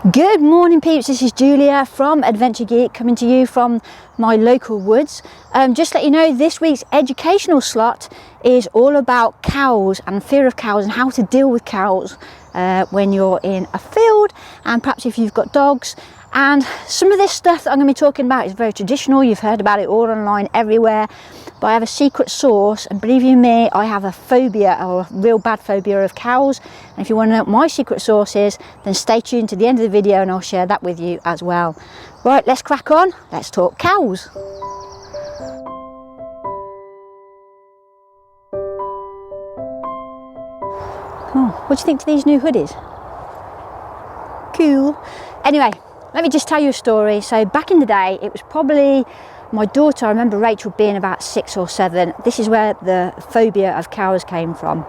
Good morning peeps, this is Julia from Adventure Geek coming to you from my local woods. Just to let you know, this week's educational slot is all about cows and fear of cows and how to deal with cows when you're in a field, and perhaps if you've got dogs. And some of this stuff that I'm going to be talking about is very traditional. You've heard about it all online everywhere, but I have a secret source, and believe you me, I have a phobia, or a real bad phobia of cows. And if you want to know what my secret source is, then stay tuned to the end of the video and I'll share that with you as well. Right, let's crack on, let's talk cows. Oh, what do you think to these new hoodies? Cool. Anyway, let me just tell you a story. So back in the day, it was probably my daughter, I remember Rachel being about 6 or 7. This is where the phobia of cows came from.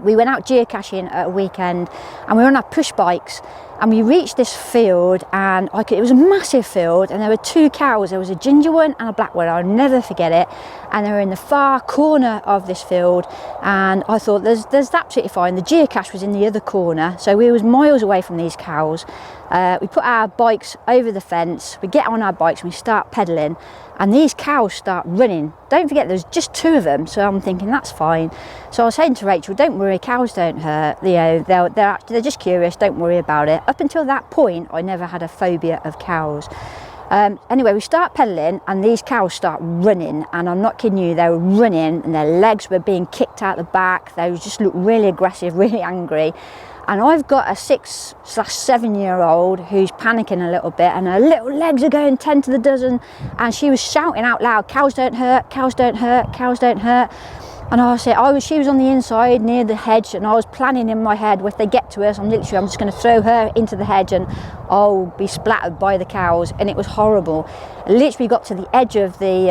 We went out geocaching at a weekend and we were on our push bikes, and we reached this field, and it was a massive field, and there were 2 cows. There was a ginger one and a black one. I'll never forget it. And they were in the far corner of this field, and I thought there's absolutely fine. The geocache was in the other corner, so we was miles away from these cows. We put our bikes over the fence, we get on our bikes and we start pedalling, and these cows start running. Don't forget there's just 2 of them, so I'm thinking that's fine. So I was saying to Rachel, don't worry, cows don't hurt, you know, they're just curious, don't worry about it. Up until that point I never had a phobia of cows. Anyway, we start pedalling and these cows start running, and I'm not kidding you, they were running and their legs were being kicked out the back. They just looked really aggressive, really angry. And I've got a 6/7-year-old who's panicking a little bit, and her little legs are going 10 to the dozen, and she was shouting out loud, cows don't hurt, cows don't hurt, cows don't hurt. And she was on the inside near the hedge, and I was planning in my head, if they get to us, I'm just going to throw her into the hedge and I'll be splattered by the cows. And it was horrible. I literally got to the edge of the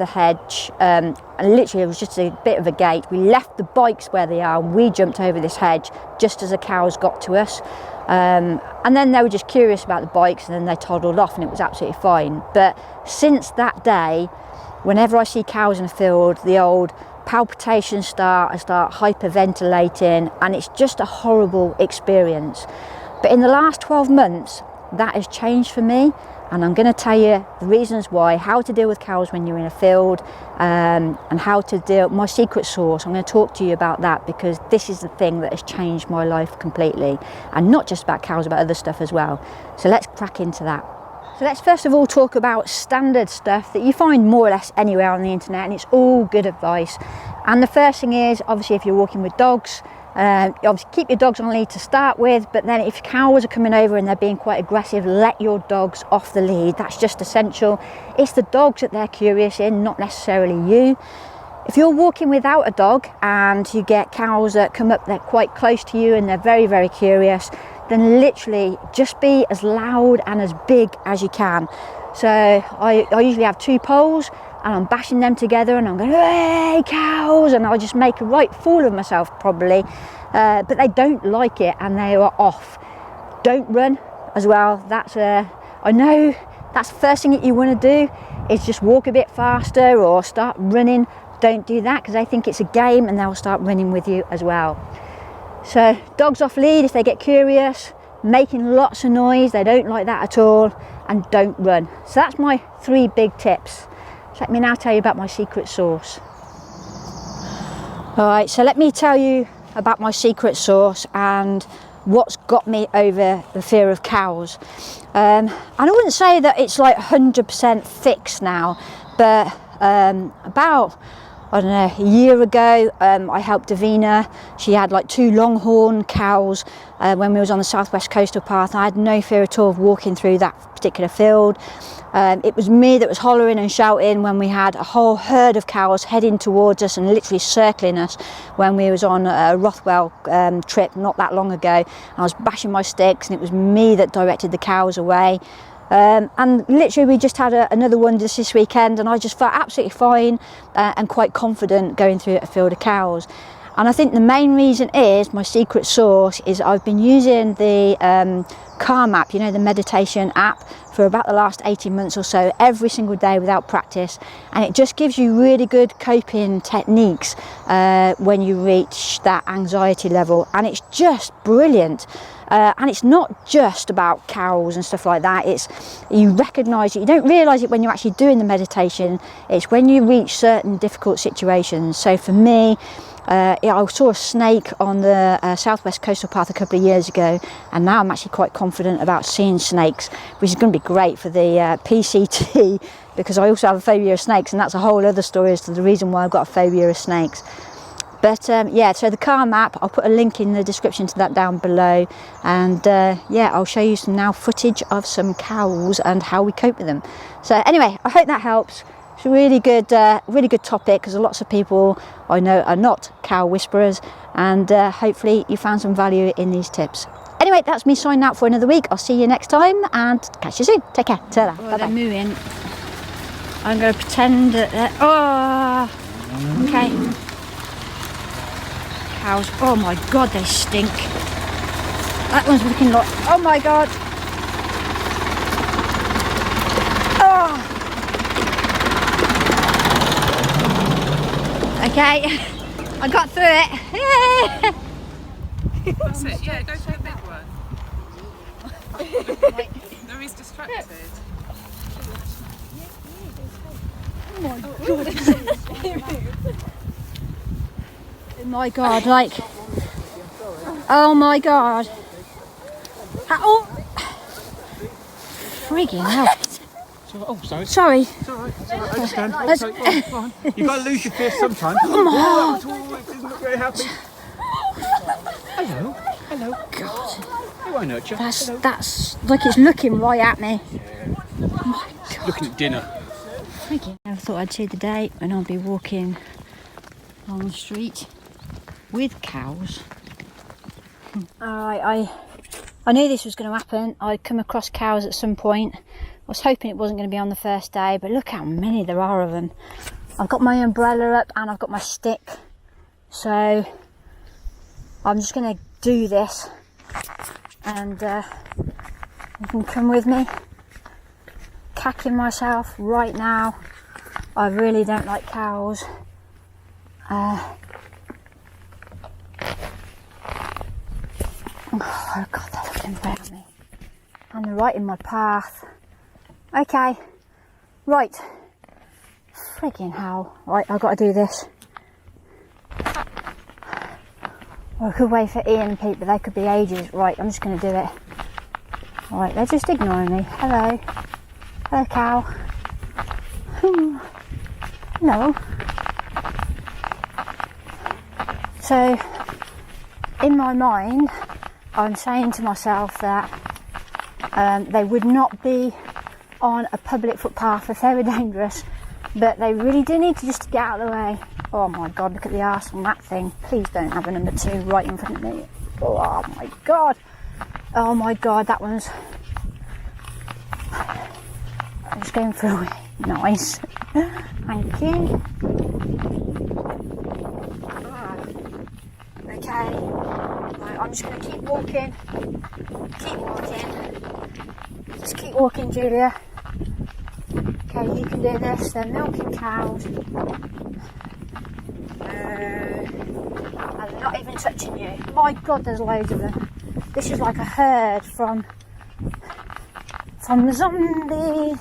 hedge, and literally it was just a bit of a gate. We left the bikes where they are, and we jumped over this hedge just as the cows got to us. And then they were just curious about the bikes, and then they toddled off, and it was absolutely fine. But since that day, whenever I see cows in a field, the old palpitations start, I start hyperventilating, and it's just a horrible experience. But in the last 12 months that has changed for me, and I'm going to tell you the reasons why, how to deal with cows when you're in a field, and how to deal, my secret sauce. I'm going to talk to you about that, because this is the thing that has changed my life completely, and not just about cows, about other stuff as well. So let's crack into that. So let's first of all talk about standard stuff that you find more or less anywhere on the internet, and it's all good advice. And the first thing is, obviously if you're walking with dogs, obviously keep your dogs on lead to start with, but then if cows are coming over and they're being quite aggressive, let your dogs off the lead. That's just essential. It's the dogs that they're curious in, not necessarily you. If you're walking without a dog and you get cows that come up, they're quite close to you and they're very, very curious, then literally just be as loud and as big as you can. So I usually have 2 poles, and I'm bashing them together and I'm going, hey cows, and I'll just make a right fool of myself probably, but they don't like it and they are off. Don't run as well. That's I know that's the first thing that you want to do, is just walk a bit faster or start running. Don't do that, because they think it's a game and they'll start running with you as well. So dogs off lead if they get curious, making lots of noise, they don't like that at all, and don't run. So that's my 3 big tips. So let me now tell you about my secret sauce. Alright, so let me tell you about my secret sauce and what's got me over the fear of cows. And I wouldn't say that it's like 100% fixed now, but about, I don't know, a year ago, I helped Davina. She had like 2 longhorn cows when we was on the southwest coastal path. I had no fear at all of walking through that particular field. It was me that was hollering and shouting when we had a whole herd of cows heading towards us and literally circling us when we was on a Rothwell trip not that long ago. And I was bashing my sticks, and it was me that directed the cows away. And literally we just had another one just this weekend, and I just felt absolutely fine and quite confident going through a field of cows. And I think the main reason is, my secret sauce is, I've been using the Calm app, you know, the meditation app, for about the last 18 months or so, every single day without practice, and it just gives you really good coping techniques when you reach that anxiety level, and it's just brilliant. And it's not just about cows and stuff like that. It's, you recognise it, you don't realise it when you're actually doing the meditation. It's when you reach certain difficult situations. So for me, I saw a snake on the southwest coastal path a couple of years ago, and now I'm actually quite confident about seeing snakes, which is going to be great for the PCT, because I also have a phobia of snakes, and that's a whole other story as to the reason why I've got a phobia of snakes. But yeah, so the Calm app, I'll put a link in the description to that down below, and yeah, I'll show you some now footage of some cows and how we cope with them. So anyway, I hope that helps. It's a really good topic, because lots of people I know are not cow whisperers, and hopefully you found some value in these tips. Anyway, that's me signing out for another week. I'll see you next time, and catch you soon. Take care. Ta-da. Bye-bye. They're mooing. I'm going to pretend that they're... Oh, okay. Cows. Oh my god, they stink. That one's looking like... Oh my god. Oh. Okay, I got through it. That's it, yeah, go for the big one. No, he's distracted. Oh my god. Oh my god, like... Oh my god. Oh! Friggin' hell. Oh, sorry. Sorry. It's alright, I understand. You've got to lose your fear sometimes. Oh, Isn't look very happy. Hello. Hello. God. You won't hurt you. That's like it's looking right at me. Oh my god. Looking at dinner. Friggin'. I never thought I'd see the day when I'll be walking along the street with cows. Alright, I knew this was going to happen. I'd come across cows at some point. I was hoping it wasn't going to be on the first day, but look how many there are of them. I've got my umbrella up and I've got my stick, so I'm just going to do this, and you can come with me. Cacking myself right now. I really don't like cows. Oh god, they're looking right at me, and they're right in my path. Okay, right, friggin' hell, right, I've got to do this. Well, I could wait for Ian and Pete, but they could be ages. Right, I'm just going to do it. Right, they're just ignoring me. Hello. Hello, cow. Hello. So, in my mind, I'm saying to myself that they would not be on a public footpath if they were dangerous, but they really do need to just get out of the way. Oh my god, look at the arse on that thing. Please don't have a number 2 right in front of me. Oh my god. Oh my god, that one's... I'm just going through it. Nice. Thank you. Okay. Right, I'm just going to keep walking. Keep walking. Just keep walking, Julia. Okay, you can do this. They're milking cows. And they're not even touching you. My god, there's loads of them. This is like a herd from the zombie.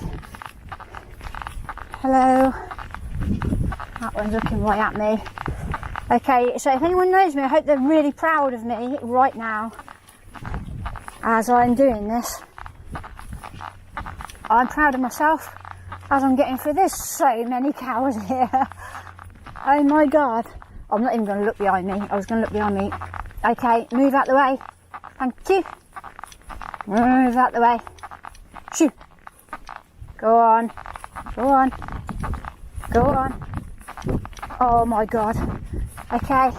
Hello. That one's looking right at me. Okay, so if anyone knows me, I hope they're really proud of me right now as I'm doing this. I'm proud of myself as I'm getting through. There's so many cows here. Oh my god. I'm not even going to look behind me. I was going to look behind me. Okay, move out the way. Thank you. Move out the way. Shoo. Go on. Go on. Go on. Oh my god. Okay.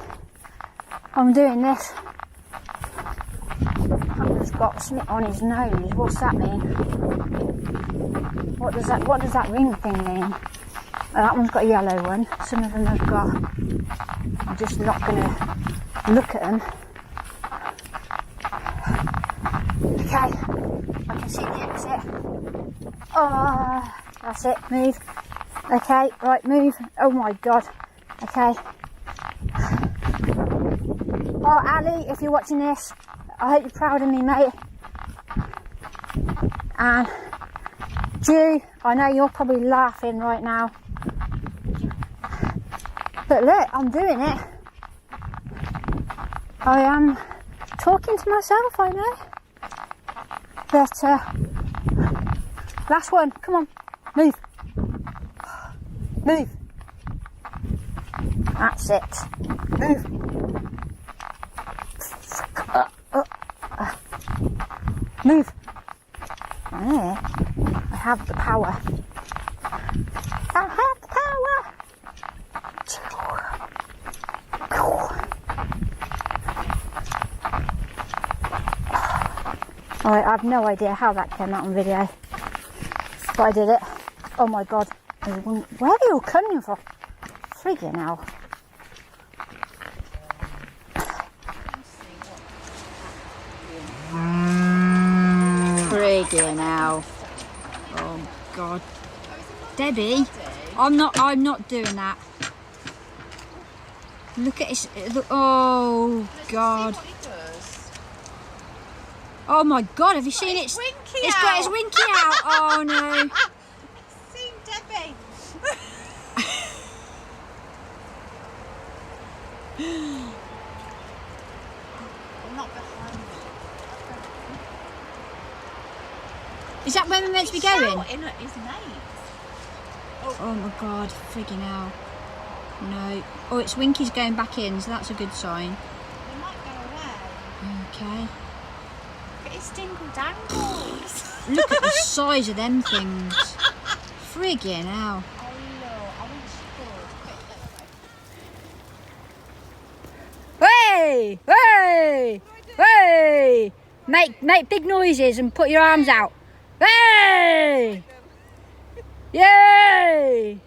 I'm doing this. He's got something on his nose. What's that mean? What does that ring thing mean? That one's got a yellow one. Some of them have got... I'm just not going to look at them. Okay, I can see the exit. Oh, that's it, move. Okay, right, move. Oh my God. Okay. Oh, Ali, if you're watching this, I hope you're proud of me, mate. And Jew, I know you're probably laughing right now. But look, I'm doing it. I am talking to myself, I know. But, last one, come on, move. Move. That's it. Move. Move. There. I have the power. I have the power. I have no idea how that came out on video, but I did it. Oh my God. Where are they all coming from? Friggin' hell. Friggin' hell. Oh God. Debbie, I'm not doing that. Look at this. Look, oh God. Oh my God, have you seen it? It's got its winky out. Oh no. Seen Debbie. I'm not behind you. Is that where we're meant to be going? Shouting at his mates. Oh my God, friggin' hell. No. Oh, its winky's going back in, so that's a good sign. He might go away. Okay. Look at his dingle dangles. Look at the size of them things. Friggin' hell. Oh no, I wish you could. Hey! Hey! Hey! Make big noises and put your arms out. Hey! Yay!